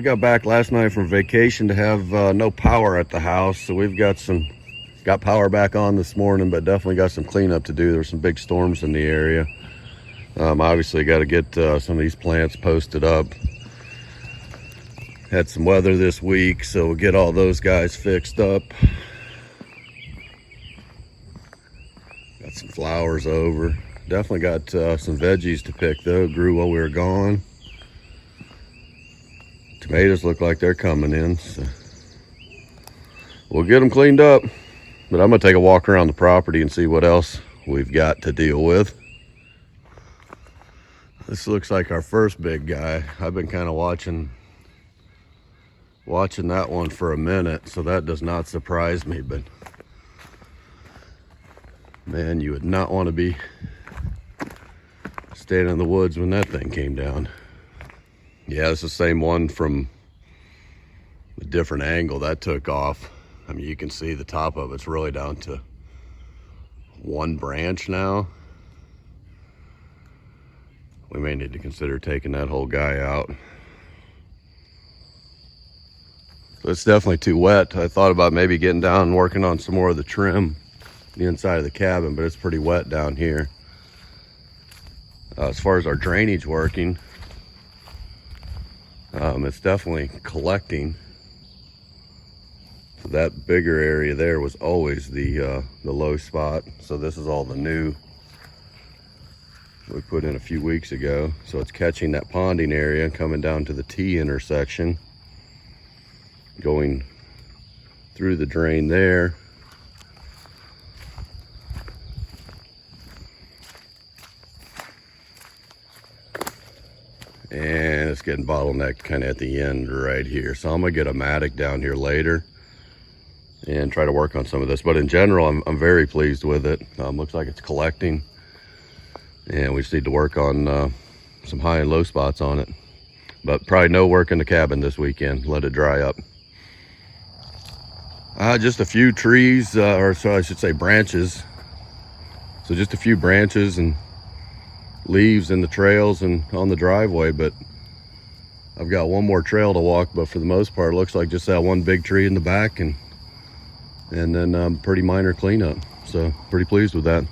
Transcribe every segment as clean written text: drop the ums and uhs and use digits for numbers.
got back last night from vacation to have no power at the house, so we've got power back on this morning, but definitely got some cleanup to do. There's some big storms in the area. Obviously got to get some of these plants posted up. Had some weather this week, so we'll get all those guys fixed up. Got some flowers over. Definitely got some veggies to pick though. Grew while we were gone. Tomatoes look like they're coming in, so we'll get them cleaned up. But I'm gonna take a walk around the property and see what else we've got to deal with. This looks like our first big guy. I've been kind of watching that one for a minute, so that does not surprise me. But man, you would not want to be standing in the woods when that thing came down. Yeah, it's the same one from a different angle that took off. I mean, you can see the top of it's really down to one branch now. We may need to consider taking that whole guy out. So it's definitely too wet. I thought about maybe getting down and working on some more of the trim, the inside of the cabin, but it's pretty wet down here. As far as our drainage working, it's definitely collecting. So that bigger area there was always the low spot. So this is all the new we put in a few weeks ago. So it's catching that ponding area and coming down to the T intersection, going through the drain there. And it's getting bottlenecked kind of at the end right here. So I'm gonna get a Matic down here later and try to work on some of this. But in general, I'm very pleased with it. Looks like it's collecting, and we just need to work on some high and low spots on it. But probably no work in the cabin this weekend. Let it dry up. Just a few trees, or so I should say branches. So just a few branches and leaves in the trails and on the driveway, but I've got one more trail to walk, but for the most part it looks like just that one big tree in the back and then pretty minor cleanup. So pretty pleased with that.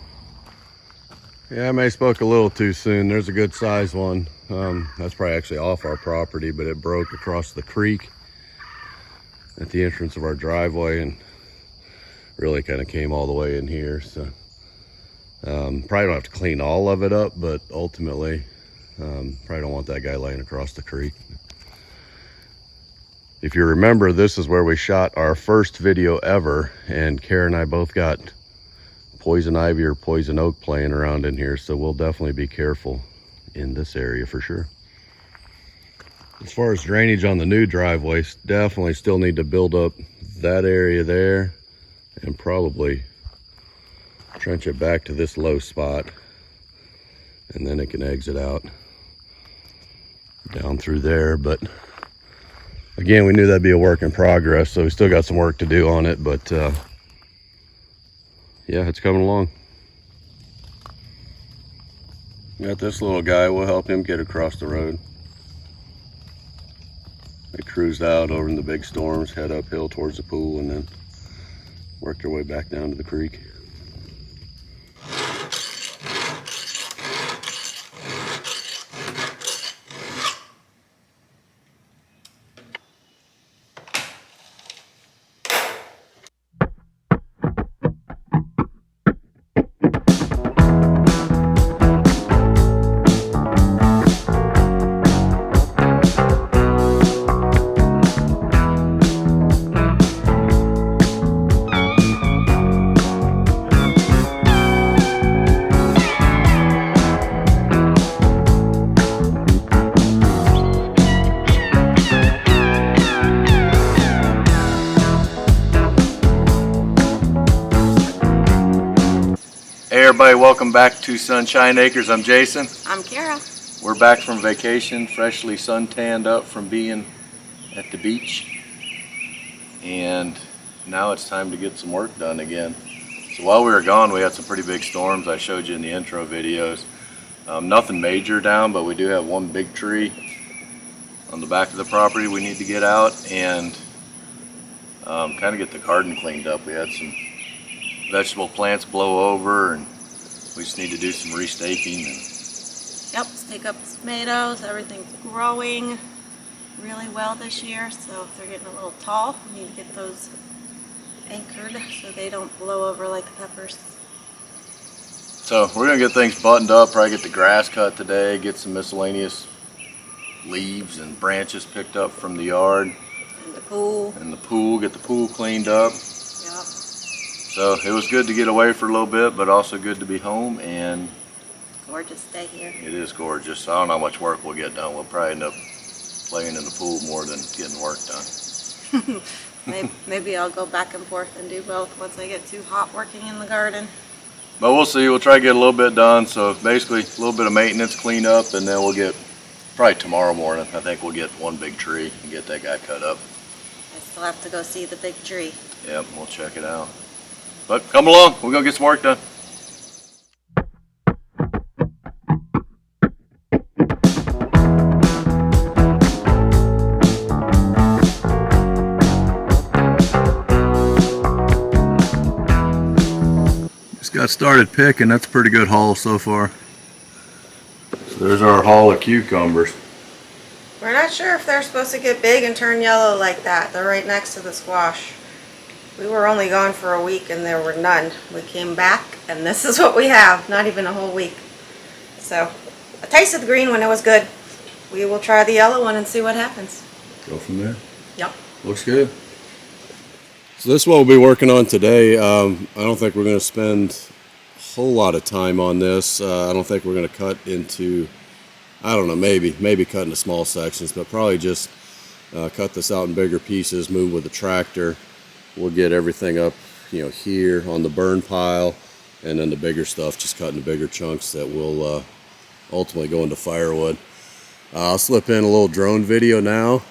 Yeah, I may have spoke a little too soon. There's a good size one. That's probably actually off our property, but it broke across the creek at the entrance of our driveway and really kind of came all the way in here. So probably don't have to clean all of it up, but ultimately probably don't want that guy laying across the creek. If you remember, this is where we shot our first video ever, and Kara and I both got poison ivy or poison oak playing around in here, so we'll definitely be careful in this area for sure. As far as drainage on the new driveway, definitely still need to build up that area there and probably trench it back to this low spot, and then it can exit out down through there. But again, we knew that'd be a work in progress, so we still got some work to do on it, but yeah, it's coming along. Got this little guy, we'll help him get across the road. They cruised out over in the big storms, head uphill towards the pool, and then worked their way back down to the creek. Hey everybody, welcome back to Sunshine Acres. I'm Jason. I'm Kara. We're back from vacation, freshly suntanned up from being at the beach. And now it's time to get some work done again. So while we were gone, we had some pretty big storms. I showed you in the intro videos. Nothing major down, but we do have one big tree on the back of the property we need to get out, and kind of get the garden cleaned up. We had some vegetable plants blow over, and we just need to do some restaking. Yep, stake up the tomatoes. Everything's growing really well this year, so if they're getting a little tall, we need to get those anchored so they don't blow over like the peppers. So we're gonna get things buttoned up, probably get the grass cut today, get some miscellaneous leaves and branches picked up from the yard. And the pool. And the pool, get the pool cleaned up. Yep. So it was good to get away for a little bit, but also good to be home, and Gorgeous day here. it is gorgeous. I don't know how much work we'll get done. We'll probably end up playing in the pool more than getting work done. Maybe I'll go back and forth and do both once I get too hot working in the garden. But we'll see. We'll try to get a little bit done. So basically a little bit of maintenance, clean up, and then we'll get, probably tomorrow morning, I think we'll get one big tree and get that guy cut up. I still have to go see the big tree. Yep, we'll check it out. But come along, we'll go get some work done. Just got started picking. That's a pretty good haul so far. So there's our haul of cucumbers. We're not sure if they're supposed to get big and turn yellow like that. They're right next to the squash. We were only gone for a week and there were none. We came back and this is what we have. Not even a whole week. So I tasted the green one. It was good. We will try the yellow one and see what happens. Go from there. Yep. Looks good. So this is what we'll be working on today. I don't think we're going to spend a whole lot of time on this. I don't think we're going to cut into, I don't know, maybe cut into small sections, but probably just cut this out in bigger pieces, move with the tractor. We'll get everything up, here on the burn pile, and then the bigger stuff just cut into bigger chunks that will ultimately go into firewood. I'll slip in a little drone video now.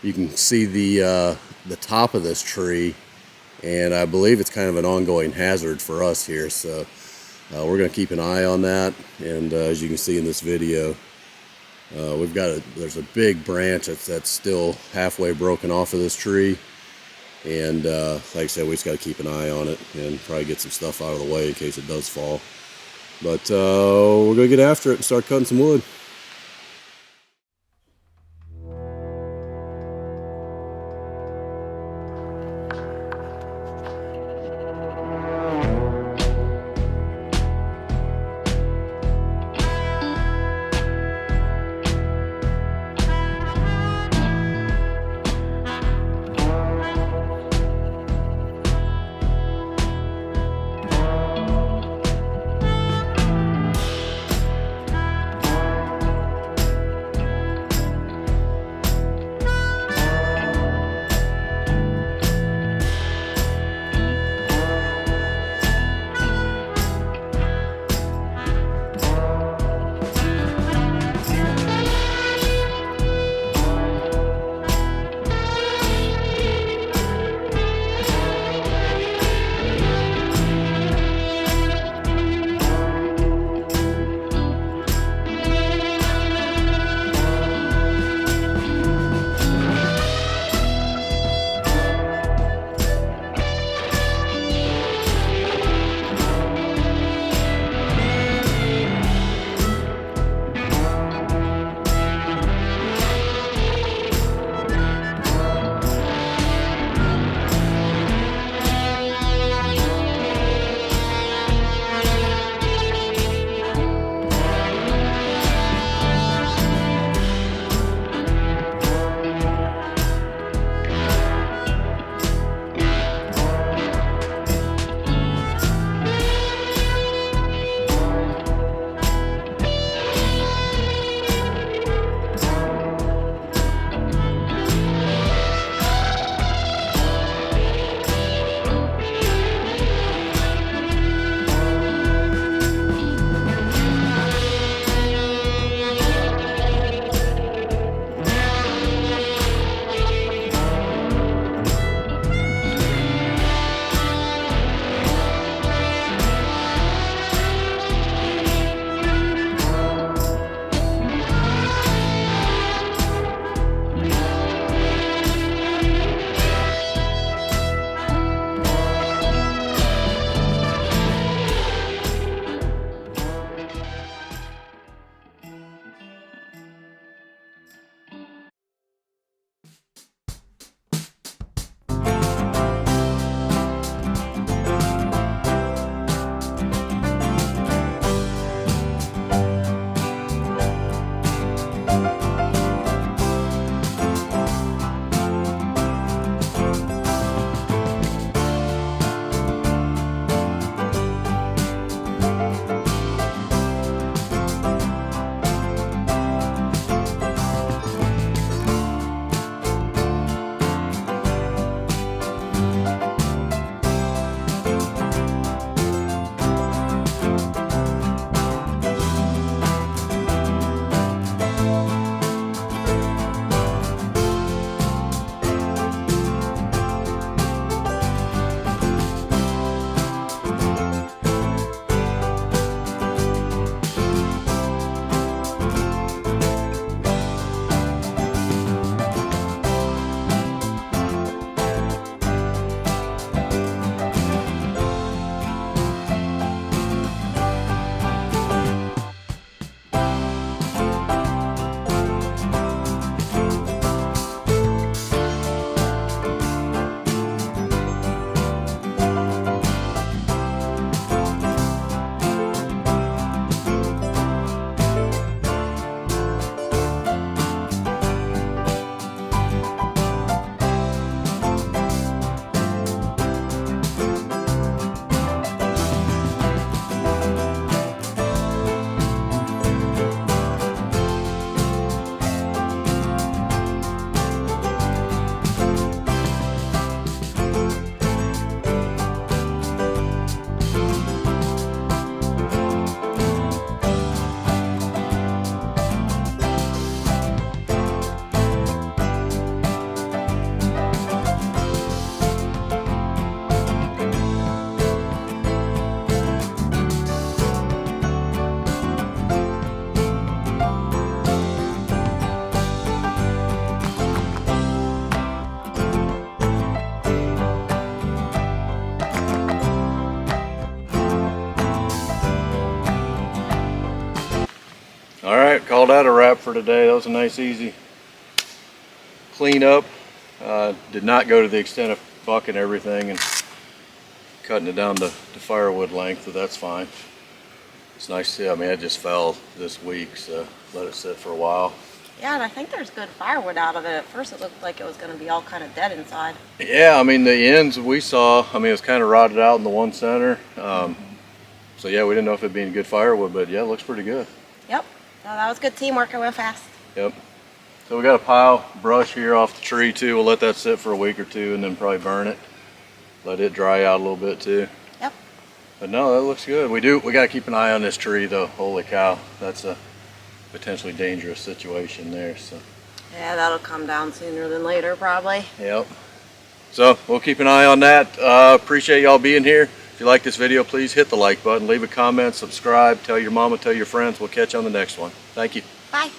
You can see the top of this tree, and I believe it's kind of an ongoing hazard for us here, so we're going to keep an eye on that. And as you can see in this video, there's a big branch that's still halfway broken off of this tree, and like I said, we just got to keep an eye on it and probably get some stuff out of the way in case it does fall. But we're going to get after it and start cutting some wood. All right, call that a wrap for today. That was a nice, easy clean up. Did not go to the extent of bucking everything and cutting it down to firewood length, but that's fine. It's nice to see. I mean, it just fell this week, so let it sit for a while. Yeah, and I think there's good firewood out of it. At first it looked like it was going to be all kind of dead inside. Yeah, I mean, the ends we saw, I mean, it was kind of rotted out in the one center. So yeah, we didn't know if it'd be any good firewood, but yeah, it looks pretty good. Yep. No, that was good teamwork. It went fast. Yep. So we got a pile of brush here off the tree too. We'll let that sit for a week or two and then probably burn it. Let it dry out a little bit too. Yep. But no, that looks good. We got to keep an eye on this tree though. Holy cow. That's a potentially dangerous situation there. So. Yeah, that'll come down sooner than later probably. Yep. So we'll keep an eye on that. Appreciate y'all being here. If you like this video, please hit the like button, leave a comment, subscribe, tell your mama, tell your friends. We'll catch you on the next one. Thank you. Bye.